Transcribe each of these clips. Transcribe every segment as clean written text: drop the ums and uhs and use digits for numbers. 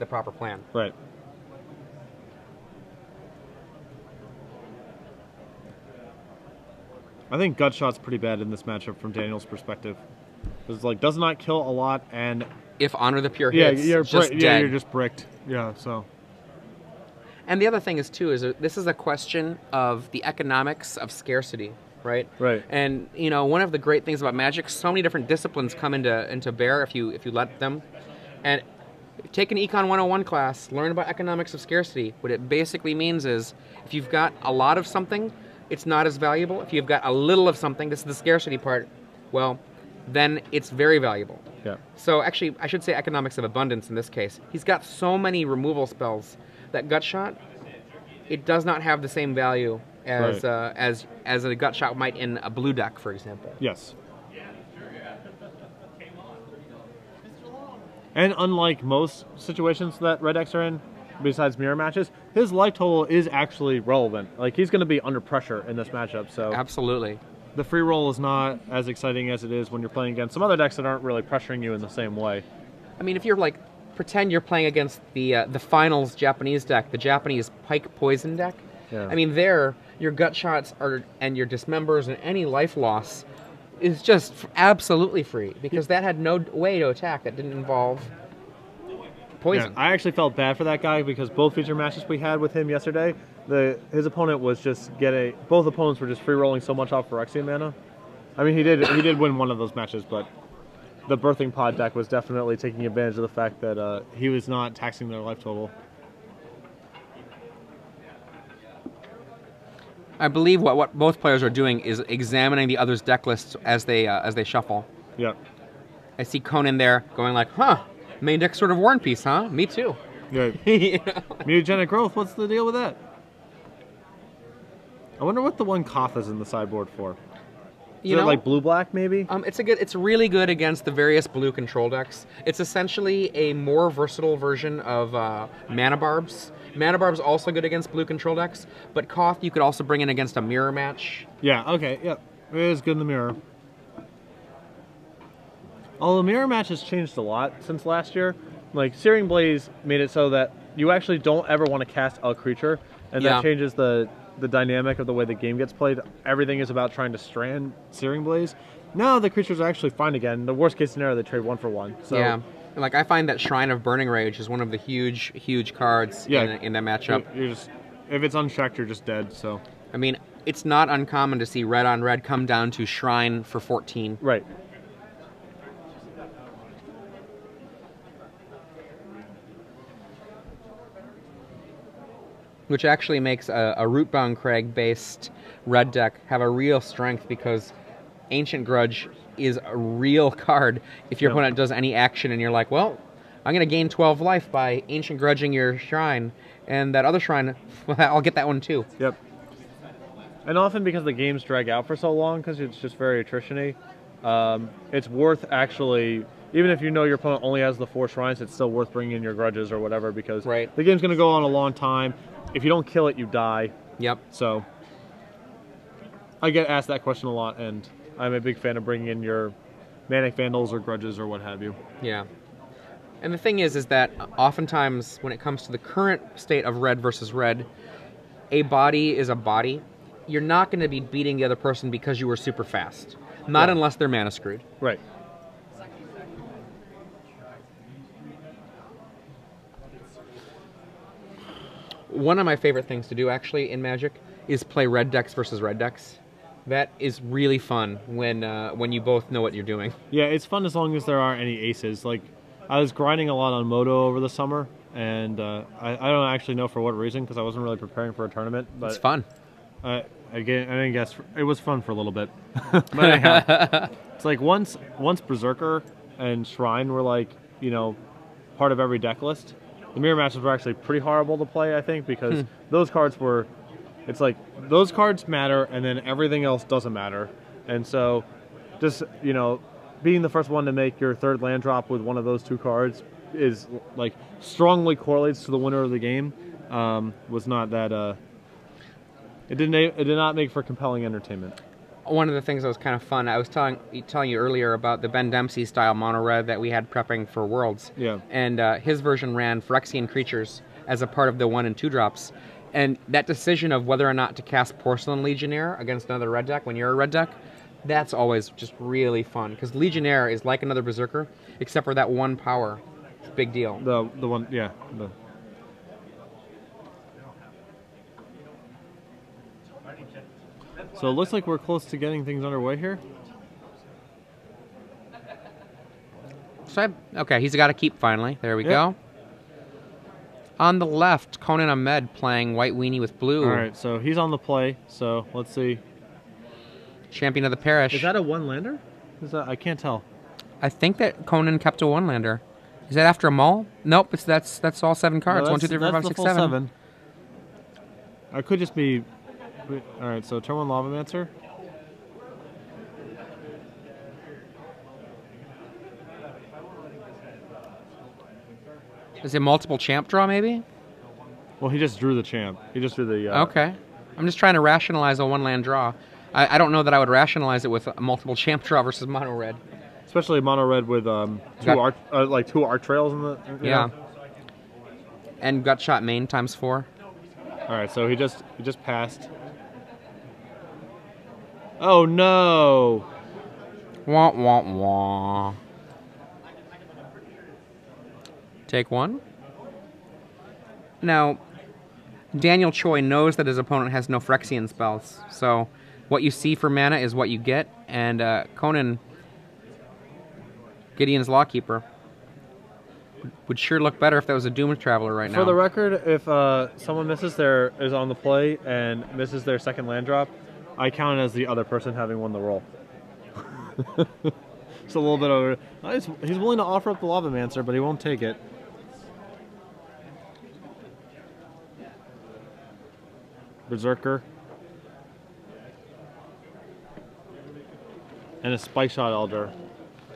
the proper plan. Right. I think gut shot's pretty bad in this matchup from Daniel's perspective. It's like does not kill a lot, and If Honor the Pure yeah, hits, you're just dead. yeah, you're just bricked. Yeah, so. And the other thing is too is this is a question of the economics of scarcity, right? Right. And you know, one of the great things about Magic, so many different disciplines come into bear if you let them. And take an Econ 101 class, learn about economics of scarcity. What it basically means is if you've got a lot of something, it's not as valuable. If you've got a little of something, this is the scarcity part, well, then it's very valuable. Yeah. So actually, I should say economics of abundance in this case. He's got so many removal spells that gut shot, it does not have the same value as Right. As a gut shot might in a blue deck, for example. Yes. And unlike most situations that red decks are in, besides mirror matches, his life total is actually relevant. Like, he's going to be under pressure in this matchup, so... Absolutely. The free roll is not as exciting as it is when you're playing against some other decks that aren't really pressuring you in the same way. I mean, if you're like, pretend you're playing against the finals Japanese deck, the Japanese Pike Poison deck. Yeah. I mean, there, your gut shots are, and your dismembers and any life loss is just absolutely free, because that had no way to attack that didn't involve poison. Yeah, I actually felt bad for that guy because both feature matches we had with him yesterday, his opponent was just both opponents were just free rolling so much off Phyrexian mana. I mean, he did win one of those matches, but the Birthing Pod deck was definitely taking advantage of the fact that he was not taxing their life total. I believe what both players are doing is examining the other's deck lists as they shuffle. Yeah. I see Konan there going like, huh, main deck sort of War and Peace, huh? Me too. Yeah. You know? Mutagenic Growth, what's the deal with that? I wonder what the one Koth is in the sideboard for. Is it like blue-black, maybe? It's really good against the various blue control decks. It's essentially a more versatile version of Mana Barbs. Mana Barb's also good against blue control decks, but Koth you could also bring in against a mirror match. Yeah, okay, yeah. It is good in the mirror. Although mirror match has changed a lot since last year. Like, Searing Blaze made it so that you actually don't ever want to cast a creature, and that changes the dynamic of the way the game gets played. Everything is about trying to strand Searing Blaze. Now the creatures are actually fine again. The worst case scenario, they trade 1 for 1. So, yeah, and like I find that Shrine of Burning Rage is one of the huge cards in that matchup. You're just, if it's unchecked, you're just dead. So I mean, it's not uncommon to see red on red come down to Shrine for 14. Right. Which actually makes a Rootbound Crag-based red deck have a real strength, because Ancient Grudge is a real card if your opponent does any action and you're like, well, I'm going to gain 12 life by Ancient Grudging your Shrine, and that other Shrine, well, I'll get that one too. Yep. And often because the games drag out for so long, because it's just very attrition-y, it's worth actually... Even if you know your opponent only has the 4 shrines, it's still worth bringing in your grudges or whatever, because the game's going to go on a long time. If you don't kill it, you die. Yep. So I get asked that question a lot, and I'm a big fan of bringing in your Manic Vandals or grudges or what have you. Yeah. And the thing is that oftentimes when it comes to the current state of red versus red, a body is a body. You're not going to be beating the other person because you were super fast. Not unless they're mana screwed. Right. One of my favorite things to do, actually, in Magic is play red decks versus red decks. That is really fun when you both know what you're doing. Yeah, it's fun as long as there aren't any aces. Like, I was grinding a lot on Moto over the summer, and I don't actually know for what reason, because I wasn't really preparing for a tournament. But it's fun. I didn't guess. It was fun for a little bit. But anyhow, it's like once Berserker and Shrine were like, part of every deck list, the mirror matches were actually pretty horrible to play, I think, because those cards were... It's like, those cards matter, and then everything else doesn't matter. And so, just, being the first one to make your 3rd land drop with one of those 2 cards is, like, strongly correlates to the winner of the game. Was not that... It did not make for compelling entertainment. one of the things that was kind of fun, I was telling you earlier about the Ben Dempsey style mono red that we had prepping for Worlds. Yeah. And his version ran Phyrexian creatures as a part of the 1 and 2 drops. And that decision of whether or not to cast Porcelain Legionnaire against another red deck when you're a red deck, that's always just really fun. Because Legionnaire is like another Berserker, except for that 1 power. It's a big deal. The one, yeah. So it looks like we're close to getting things underway here. So okay, he's got to keep finally. There we go. On the left, Konan Ahmed playing white weenie with blue. All right, so he's on the play. So let's see. Champion of the Parish. Is that a 1-lander? Is that? I can't tell. I think that Konan kept a 1-lander. Is that after a mull? Nope. That's all 7 cards. No, 1, 2, 3, 4, 5, 6, 7. I could just be. All right, so turn 1 Lavamancer. Is it multiple champ draw, maybe? Well, he just drew the champ. He just drew the... Okay. I'm just trying to rationalize a 1-land draw. I don't know that I would rationalize it with a multiple champ draw versus mono red. Especially mono red with two arc trails in the... Yeah. And gut shot main times 4. All right, so he just passed. Oh, no! Wah, wah, wah. Take 1. Now, Daniel Choi knows that his opponent has no Phyrexian spells, so what you see for mana is what you get, and Konan, Gideon's Lawkeeper, would sure look better if that was a Doom Traveler right now. For the record, if someone is on the play and misses their second land drop, I count it as the other person having won the roll. It's a little bit over. He's willing to offer up the Lavamancer, but he won't take it. Berserker. And a Spike Shot Elder.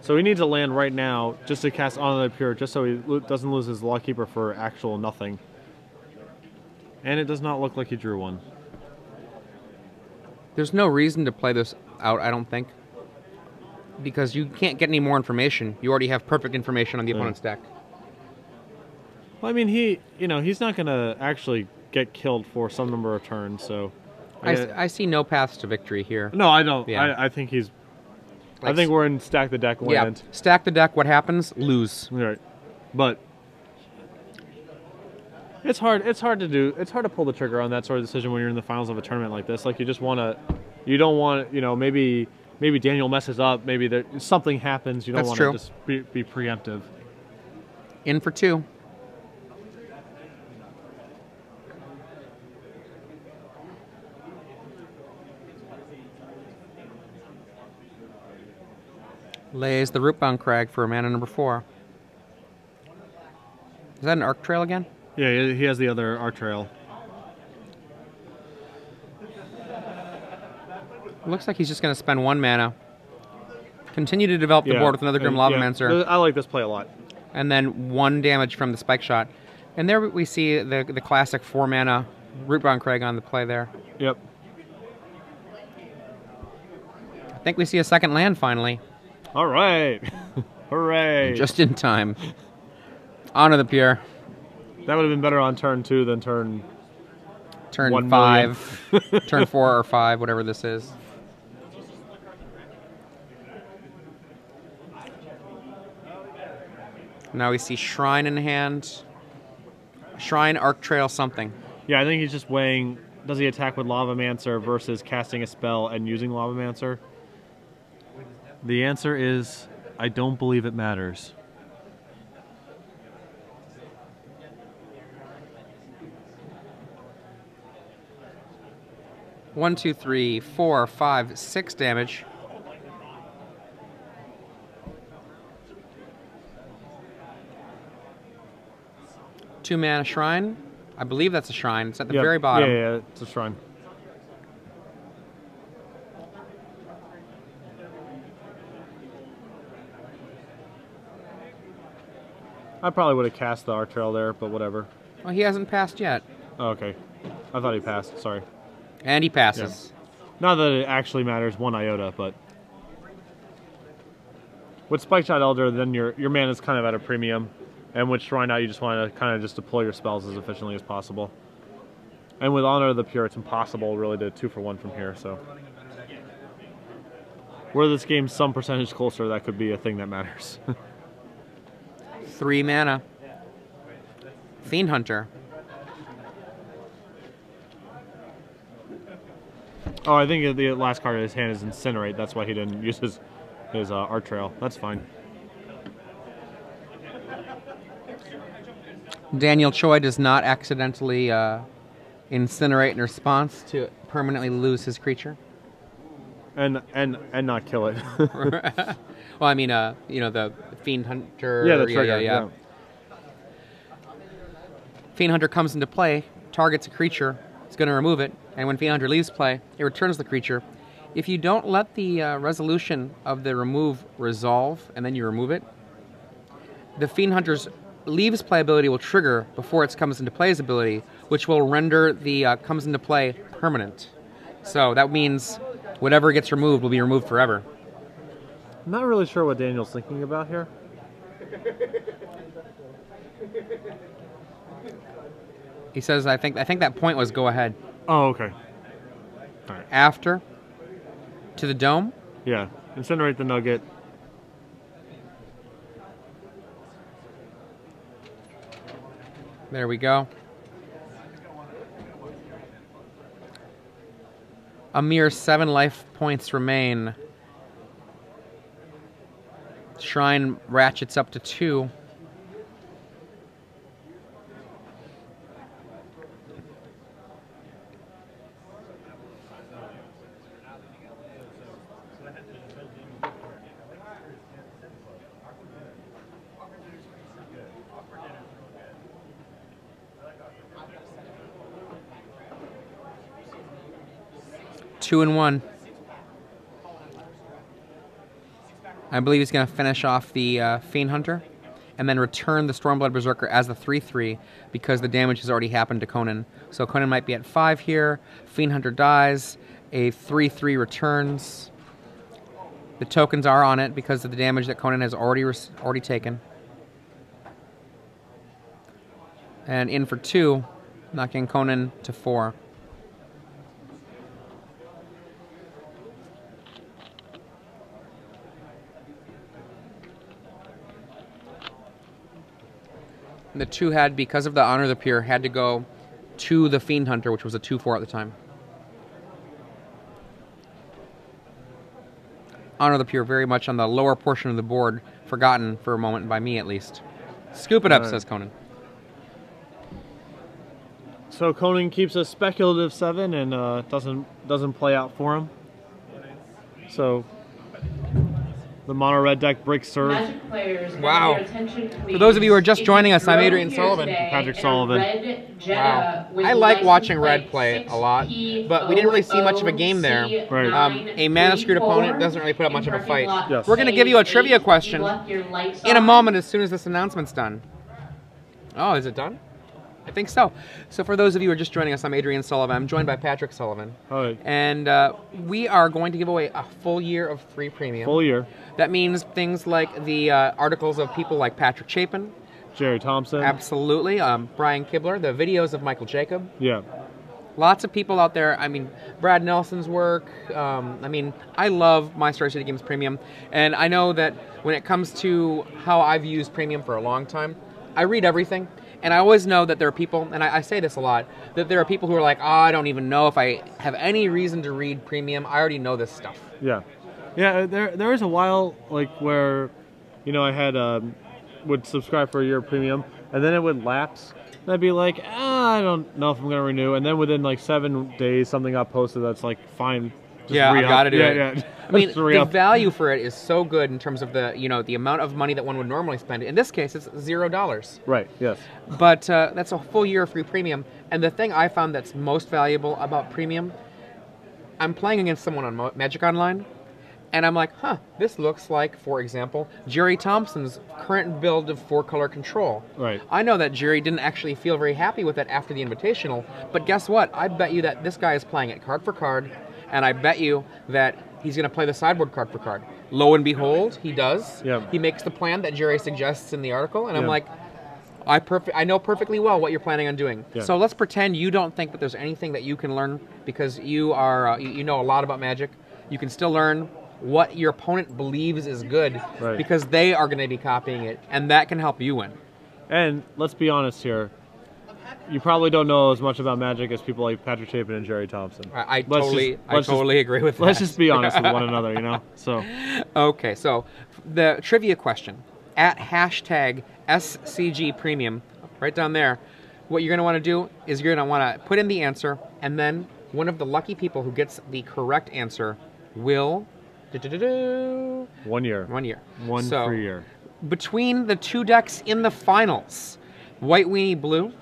So he needs a land right now just to cast on the Pure, just so he doesn't lose his Lawkeeper for actual nothing. And it does not look like he drew one. There's no reason to play this out, I don't think. Because you can't get any more information. You already have perfect information on the opponent's deck. Well, I mean, he's not going to actually get killed for some number of turns, so... I see no paths to victory here. No, I don't. Yeah. I think he's... I think we're in stack the deck land. Yeah, stack the deck, what happens? Lose. Right. But... It's hard to do. It's hard to pull the trigger on that sort of decision when you're in the finals of a tournament like this. Like, you just want to... You don't want, maybe Daniel messes up, maybe something happens. You don't want to just be preemptive. In for 2. Lays the Rootbound Crag for mana number 4. Is that an Arc Trail again? Yeah, he has the other Arc Trail. Looks like he's just going to spend 1 mana. Continue to develop the board with another Grim Lavamancer. Yeah. I like this play a lot. And then 1 damage from the Spike Shot. And there we see the classic 4 mana Rootbound Crag on the play there. Yep. I think we see a second land finally. All right. Hooray. Just in time. Honor the Pure. That would have been better on turn 2 than turn 5. Turn 4 or 5, whatever this is. Now we see Shrine in hand. Shrine, Arc Trail, something. Yeah, I think he's just weighing, does he attack with Lavamancer versus casting a spell and using Lavamancer? The answer is, I don't believe it matters. One, 2, 3, 4, 5, 6 damage. Two mana Shrine. I believe that's a Shrine. It's at the very bottom. Yeah, it's a Shrine. I probably would have cast the Arc Trail there, but whatever. Well, he hasn't passed yet. Oh, okay. I thought he passed, sorry. And he passes. Yeah. Not that it actually matters one iota, but with Spike Shot Elder, then your mana is kind of at a premium, and with Shrine Out, you just want to kind of just deploy your spells as efficiently as possible. And with Honor of the Pure, it's impossible really to 2-for-1 from here. So, were this game some percentage closer, that could be a thing that matters. 3 mana. Fiend Hunter. Oh, I think the last card in his hand is Incinerate. That's why he didn't use his Art Trail. That's fine. Daniel Choi does not accidentally incinerate in response to permanently lose his creature. And not kill it. Well, I mean, you know, the Fiend Hunter. Yeah, the trigger. Yeah. Fiend Hunter comes into play, targets a creature, it's going to remove it, and when Fiend Hunter leaves play, it returns the creature. If you don't let the resolution of the remove resolve, and then you remove it, the Fiend Hunter's leaves play ability will trigger before its comes into play's ability, which will render the comes into play permanent. So that means whatever gets removed will be removed forever. I'm not really sure what Daniel's thinking about here. He says, I think that point was go ahead. Oh, okay. All right. After, to the dome. Yeah, Incinerate the Nugget. There we go. A mere 7 life points remain. Shrine ratchets up to 2. Two and 1. I believe he's going to finish off the Fiend Hunter and then return the Stormblood Berserker as the 3/3 because the damage has already happened to Konan. So Konan might be at 5 here. Fiend Hunter dies. A 3/3 returns. The tokens are on it because of the damage that Konan has already taken. And in for 2, knocking Konan to 4. The 2 had, because of the Honor of the Pure, had to go to the Fiend Hunter, which was a 2/4 at the time. Honor of the Pure very much on the lower portion of the board, forgotten for a moment by me at least. Scoop it up, says Konan. So Konan keeps a speculative 7 and doesn't play out for him. So the mono red deck breaks serve. Wow. For those of you who are just joining us, I'm Adrian Sullivan. Patrick Sullivan. Wow. I like watching red play a lot, but we didn't really see much of a game there. Right. A mana-screwed opponent doesn't really put up much of a fight. Yes. We're going to give you a trivia question in a moment as soon as this announcement's done. Oh, is it done? I think so. So for those of you who are just joining us, I'm Adrian Sullivan. I'm joined by Patrick Sullivan. Hi. And we are going to give away a full year of free premium. Full year. That means things like the articles of people like Patrick Chapin. Jerry Thompson. Absolutely. Brian Kibler. The videos of Michael Jacob. Yeah. Lots of people out there. I mean, Brad Nelson's work. I mean, I love My Star City Games Premium. And I know that when it comes to how I've used Premium for a long time, I read everything. And I always know that there are people, and I say this a lot, that there are people who are like, oh, I don't even know if I have any reason to read Premium. I already know this stuff. Yeah. Yeah, there was a while like where, you know, I had would subscribe for a year of Premium, and then it would lapse. And I'd be like, I don't know if I'm going to renew. And then within like 7 days, something got posted that's like, fine. Just yeah, I got to do it. Yeah. I mean, the value for it is so good in terms of the, you know, the amount of money that one would normally spend. In this case, it's $0. Right, yes. But that's a full year of free Premium. And the thing I found that's most valuable about Premium, I'm playing against someone on Magic Online, and I'm like, huh, this looks like, for example, Jerry Thompson's current build of 4-color control. Right. I know that Jerry didn't actually feel very happy with it after the Invitational, but guess what? I bet you that this guy is playing it card for card, and I bet you that he's going to play the sideboard card for card. Lo and behold, he does. Yeah. He makes the plan that Jerry suggests in the article, and I'm Yeah. like, I know perfectly well what you're planning on doing. Yeah. So let's pretend you don't think that there's anything that you can learn because you are you know a lot about Magic. You can still learn what your opponent believes is good Right. because they are going to be copying it, and that can help you win. And let's be honest here. You probably don't know as much about Magic as people like Patrick Chapin and Jerry Thompson. I Let's totally agree with that. Let's just be honest with one another, you know? So, Okay, so the trivia question at hashtag SCG Premium, right down there. What you're going to want to do is you're going to want to put in the answer, and then one of the lucky people who gets the correct answer will 1 year. 1 year. One So, free year. between the two decks in the finals, White Weenie Blue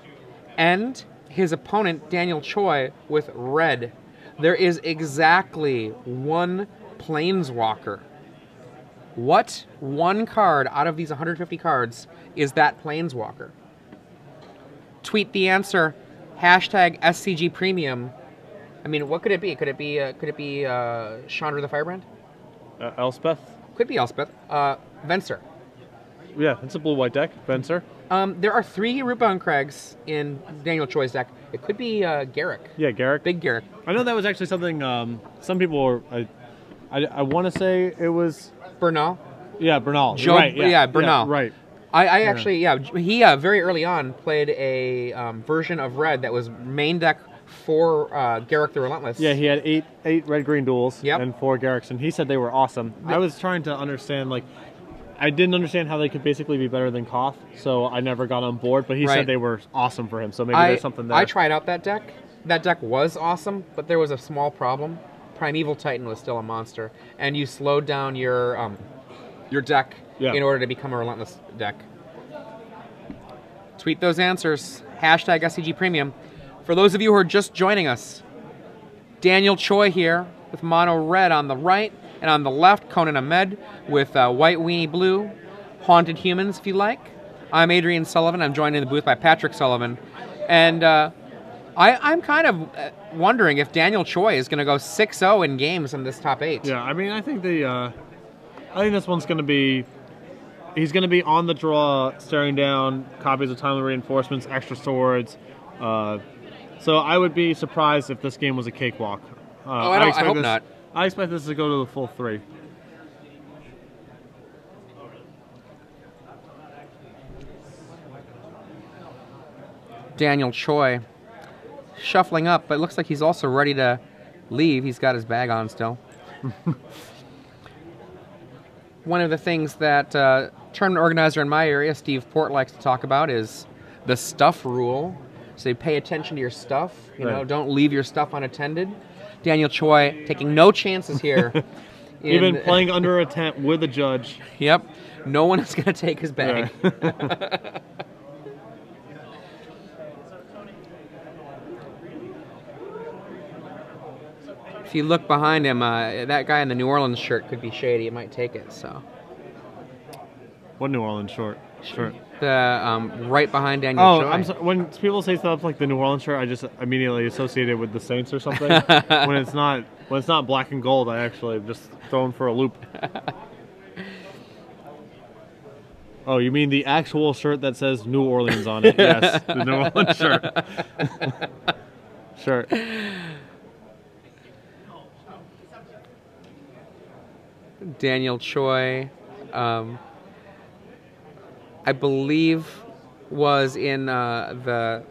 and his opponent Daniel Choi with red, there is exactly one Planeswalker. What one card out of these 150 cards is that Planeswalker? Tweet the answer, hashtag SCG Premium. I mean, what could it be? Could it be Chandra the Firebrand? Elspeth? Could be Elspeth. Venser. Yeah, it's a blue-white deck. Venser? There are 3 Rootbound Crags in Daniel Choi's deck. It could be Garrick. Yeah, Garrick. Big Garrick. I know that was actually something some people were... I want to say it was... Bernal. Yeah, Bernal. Joe, right, yeah, Bernal. Yeah, right. I actually, he very early on played a version of Red that was main deck for Garrick the Relentless. Yeah, he had eight red-green duels Yep. and 4 Garricks, and he said they were awesome. I was trying to understand, like... I didn't understand how they could basically be better than Koth, so I never got on board, but he Right. said they were awesome for him, so maybe there's something there. I tried out that deck. That deck was awesome, but there was a small problem. Primeval Titan was still a monster, and you slowed down your deck Yeah. in order to become a Relentless deck. Tweet those answers. Hashtag SCG Premium. For those of you who are just joining us, Daniel Choi here with mono red on the right, and on the left, Konan Ahmed with White Weenie Blue. Haunted Humans, if you like. I'm Adrian Sullivan. I'm joined in the booth by Patrick Sullivan. And I'm kind of wondering if Daniel Choi is going to go 6-0 in games in this top 8. Yeah, I mean, I think this one's going to be... He's going to be on the draw, staring down copies of Timely Reinforcements, extra swords. So I would be surprised if this game was a cakewalk. I hope not. I expect this to go to the full 3. Daniel Choi shuffling up, but it looks like he's also ready to leave. He's got his bag on still. One of the things that tournament organizer in my area, Steve Port, likes to talk about is the stuff rule. So you pay attention to your stuff. You know, don't leave your stuff unattended. Daniel Choi taking no chances here. Even playing under a tent with a judge. Yep. No one is going to take his bag. Yeah. If you look behind him, that guy in the New Orleans shirt could be shady. It might take it. So What New Orleans shirt? the right behind Daniel Choi. I'm sorry. When people say stuff like the New Orleans shirt, I just immediately associate it with the Saints or something. when it's not black and gold, I actually just throw him for a loop. Oh, you mean the actual shirt that says New Orleans on it? Yes, the New Orleans shirt. Shirt. Daniel Choi, I believe, was in the.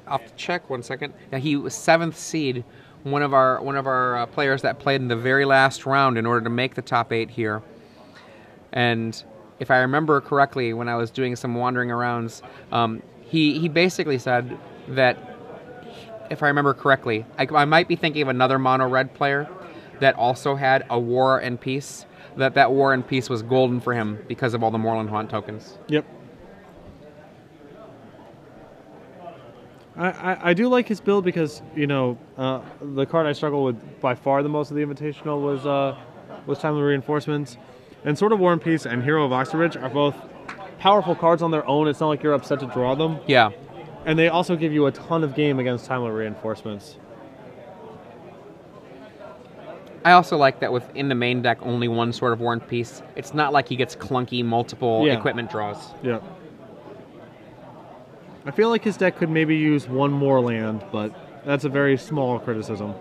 I'll have to check 1 second. Yeah, he was 7th seed, one of our players that played in the very last round in order to make the top 8 here. And if I remember correctly, when I was doing some wandering arounds, he basically said that, if I remember correctly, I might be thinking of another mono red player that also had a War and Peace. That War and Peace was golden for him because of all the Moreland Haunt tokens. Yep. I do like his build because, you know, the card I struggle with by far the most of the Invitational was Timely Reinforcements. And Sword of War and Peace and Hero of Oxbridge are both powerful cards on their own. It's not like you're upset to draw them. Yeah. And they also give you a ton of game against Timely Reinforcements. I also like that within the main deck, only one Sword of War and Peace. It's not like he gets clunky multiple equipment draws. Yeah. I feel like his deck could maybe use one more land, but that's a very small criticism.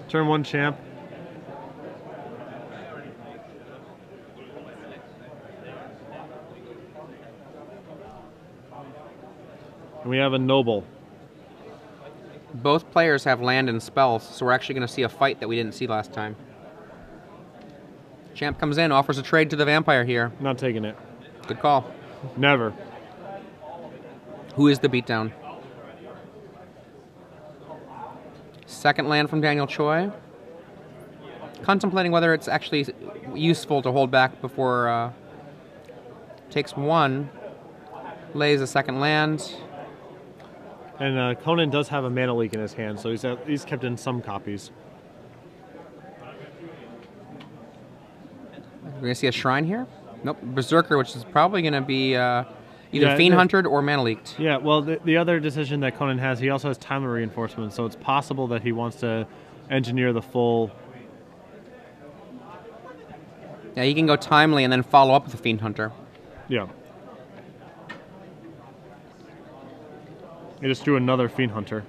Turn 1 champ. And we have a noble. Both players have land and spells, so we're actually going to see a fight that we didn't see last time. Champ comes in, offers a trade to the vampire here. Not taking it. Good call. Never. Who is the beatdown? Second land from Daniel Choi. Contemplating whether it's actually useful to hold back before takes 1, lays a second land. And Konan does have a mana leak in his hand, so he's kept in some copies. We're going to see a shrine here? Nope. Berserker, which is probably going to be either Fiend Huntered or mana leaked. Yeah, well, the other decision that Konan has, he also has timely reinforcement, so it's possible that he wants to engineer the full... Yeah, he can go timely and then follow up with the Fiend Hunter. Yeah. He just drew another Fiend Hunter.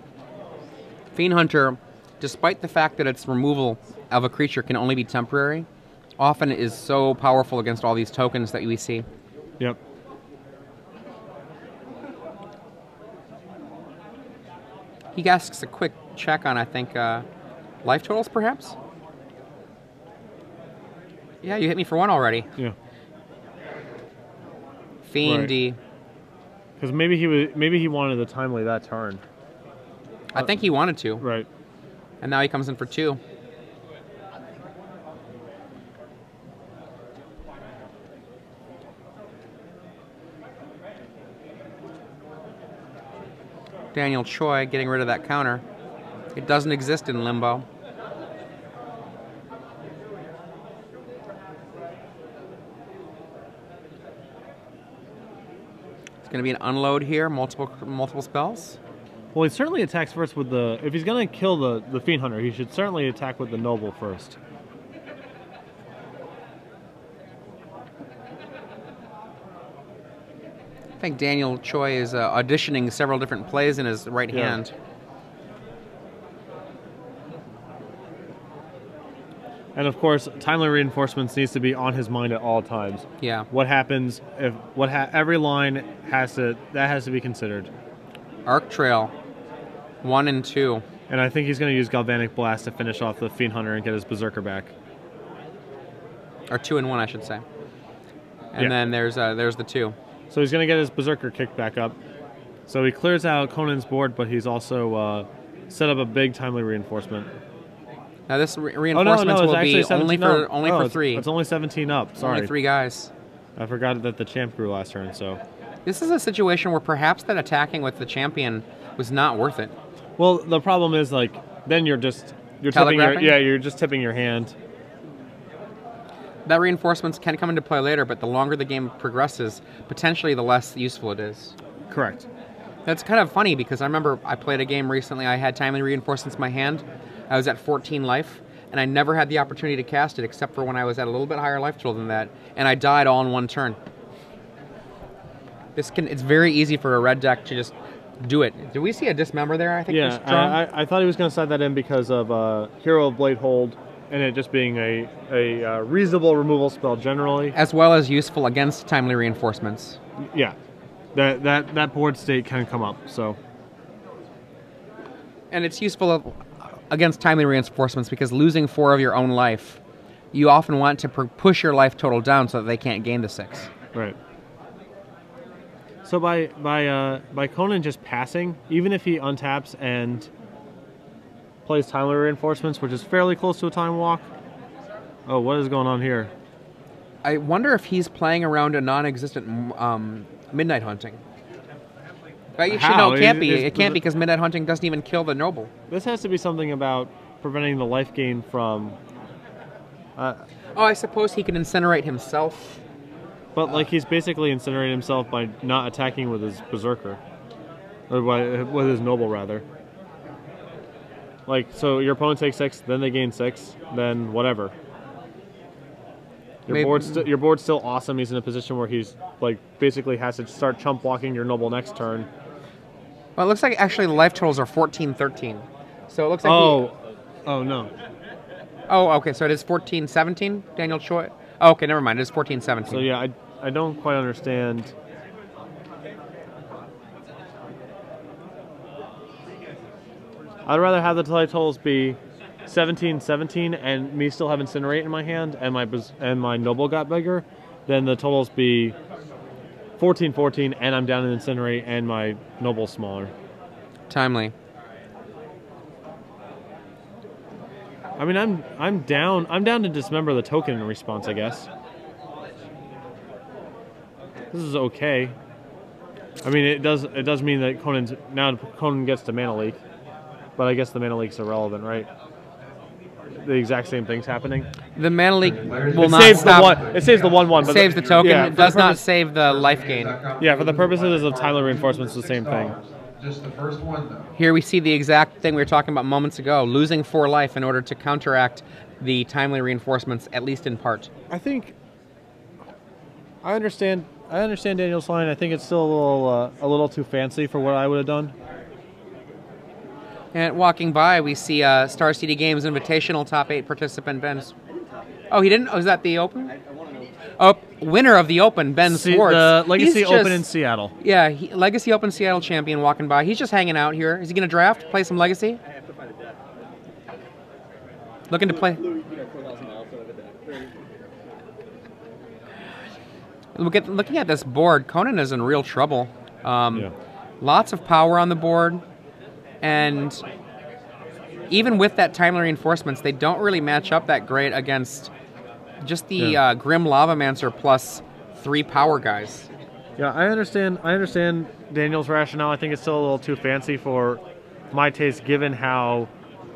Fiend Hunter, despite the fact that its removal of a creature can only be temporary, often is so powerful against all these tokens that we see. Yep. He asks a quick check on, I think, life totals, perhaps? Yeah, you hit me for 1 already. Yeah. Fiendy. Because maybe he wanted to timely that turn. I think he wanted to. Right. And now he comes in for 2. Daniel Choi getting rid of that counter. It doesn't exist in Limbo. It's going to be an unload here, multiple spells. Well, he certainly attacks first with the... If he's going to kill the Fiend Hunter, he should certainly attack with the Noble first. I think Daniel Choi is auditioning several different plays in his right hand. And of course, timely reinforcements needs to be on his mind at all times. Yeah. What happens if every line has to be considered. Arc Trail, 1 and 2. And I think he's going to use Galvanic Blast to finish off the Fiend Hunter and get his Berserker back. Or 2 and 1, I should say. And then there's the 2. So he's going to get his Berserker kicked back up. So he clears out Conan's board, but he's also set up a big timely reinforcement. Now this reinforcements will be only for 3. It's only 17 up. Sorry. Only 3 guys. I forgot that the champ grew last turn. So this is a situation where perhaps that attacking with the champion was not worth it. Well, the problem is then you're tipping you're just tipping your hand. That reinforcements can come into play later, but the longer the game progresses, potentially the less useful it is. Correct. That's kind of funny because I remember I played a game recently. I had timely reinforcements in my hand. I was at 14 life, and I never had the opportunity to cast it except for when I was at a little bit higher life total than that, and I died all in 1 turn. It's very easy for a red deck to just do it. Do we see a dismember there? I think. Yeah, I thought he was going to slide that in because of Hero of Blade Hold, and it just being a reasonable removal spell generally, as well as useful against timely reinforcements. Yeah, that board state can come up. So, and it's useful against timely reinforcements because losing 4 of your own life, you often want to push your life total down so that they can't gain the 6. Right. So by Konan just passing, even if he untaps and plays timely reinforcements, which is fairly close to a time walk. Oh, what is going on here? I wonder if he's playing around a non-existent midnight hunting. You should know it can't be. It can't be because midnight hunting doesn't even kill the noble. This has to be something about preventing the life gain from... I suppose he can incinerate himself. But like he's basically incinerating himself by not attacking with his berserker, or with his noble rather. Like so, your opponent takes 6, then they gain 6, then whatever. Your board's still awesome. He's in a position where he's like basically has to start chump blocking your noble next turn. Well, it looks like actually the life totals are 14-13. So it looks like oh no. Oh, okay, so it is 14-17, Daniel Choi? Oh, okay, never mind, it is 14-17. So yeah, I don't quite understand. I'd rather have the totals be 17-17 and me still have Incinerate in my hand and my noble got bigger, than the totals be 14-14 and I'm down in Incinerate and my noble smaller. Timely. I mean, I'm down to dismember the token in response, I guess. This is okay. I mean, it does mean that Konan gets to mana leak, but I guess the mana leak's irrelevant, right? The exact same thing's happening. The mana leak will not stop. It saves the 1/1. But saves the token. Yeah, it does not save the life gain. Yeah, for the purposes of timely reinforcements, it's the same thing. Just the first one, though. Here we see the exact thing we were talking about moments ago, losing 4 life in order to counteract the timely reinforcements, at least in part. I think I understand Daniel's line. I think it's still a little too fancy for what I would have done. And walking by, we see Star City Games Invitational top 8 participant Ben. Oh, he didn't? Oh, is that the Open? Oh, winner of the Open, Ben Swartz. The Legacy Open in Seattle. Yeah, Legacy Open Seattle champion walking by. He's just hanging out here. Is he going to draft? Play some Legacy? I have to find a deck. Looking to play. Looking at this board, Konan is in real trouble. Yeah. Lots of power on the board, and even with that timely reinforcements, they don't really match up that great against just the Grim Lavamancer plus 3 power guys. Yeah, I understand Daniel's rationale. I think it's still a little too fancy for my taste, given how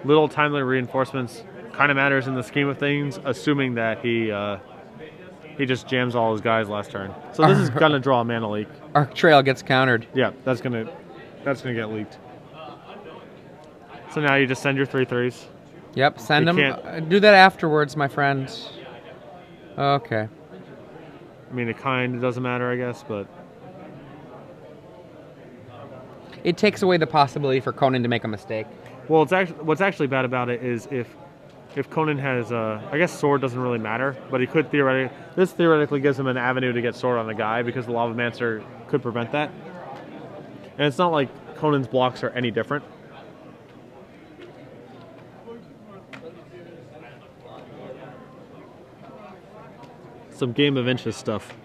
little timely reinforcements kind of matters in the scheme of things, assuming that he just jams all his guys last turn. So this is gonna draw a mana leak. Arc Trail gets countered. Yeah, that's gonna get leaked. So now you just send your 3/3s. Yep, send them. Do that afterwards, my friend. Okay. I mean, it kind of doesn't matter, I guess, but it takes away the possibility for Konan to make a mistake. Well, what's actually bad about it is if Konan has I guess sword doesn't really matter, but he could theoretically gives him an avenue to get sword on a guy because the Lavamancer could prevent that. And it's not like Conan's blocks are any different. Some Game of Inches stuff.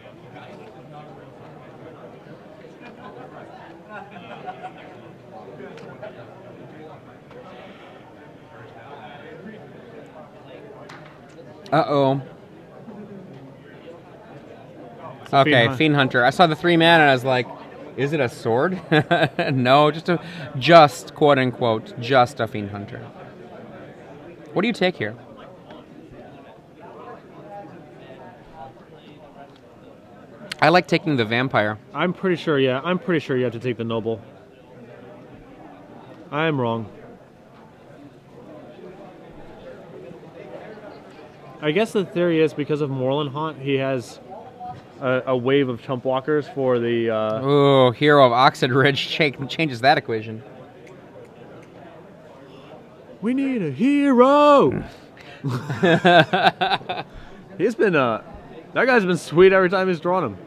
Uh-oh. Okay, Fiend Hunter. I saw the 3 mana and I was like, is it a sword? No, just quote unquote, just a Fiend Hunter. What do you take here? I like taking the Vampire. I'm pretty sure you have to take the Noble. I am wrong. I guess the theory is because of Moorland Haunt, he has a wave of chump blockers for the... Ooh, Hero of Oxid Ridge changes that equation. We need a hero! He's been... that guy's been sweet every time he's drawn him.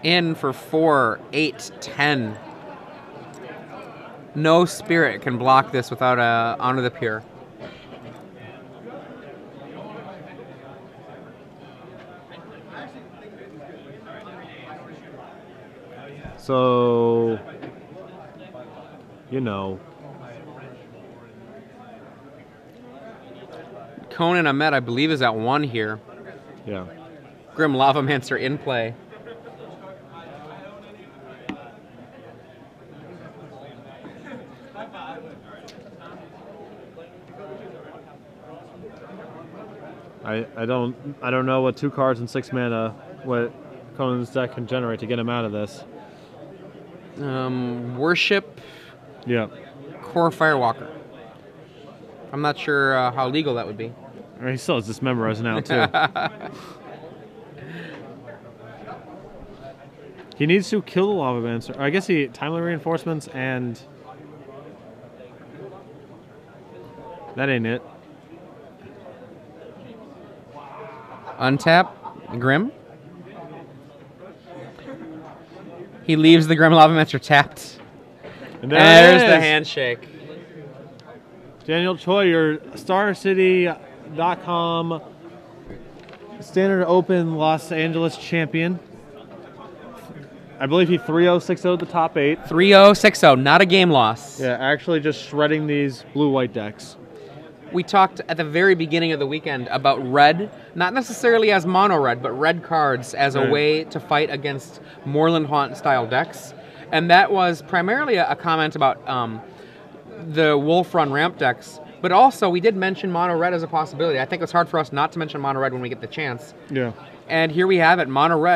In for 4, 8, 10. No spirit can block this without a Honor the Pure. So, you know. Konan Ahmed, I believe, is at 1 here. Yeah. Grim Lavamancer in play. I don't know what 2 cards and 6 mana what Conan's deck can generate to get him out of this. Worship, Yeah. Core Firewalker. I'm not sure how legal that would be. He still has this memorized now too. He needs to kill the Lava Dancer. I guess he timely reinforcements and that ain't it. Untap, Grim. He leaves the Grim Lavamancer tapped. And There's the handshake. Daniel Choi, your StarCity.com Standard Open Los Angeles champion. I believe he 3-0, 6-0 the top 8. 3-0, 6-0, not a game loss. Yeah, actually just shredding these blue-white decks. We talked at the very beginning of the weekend about red, not necessarily as mono red, but red cards as a way to fight against Moorland Haunt style decks. And that was primarily a comment about the Wolf Run ramp decks, but also we did mention mono red as a possibility. I think it's hard for us not to mention mono red when we get the chance. Yeah. And here we have it, mono red.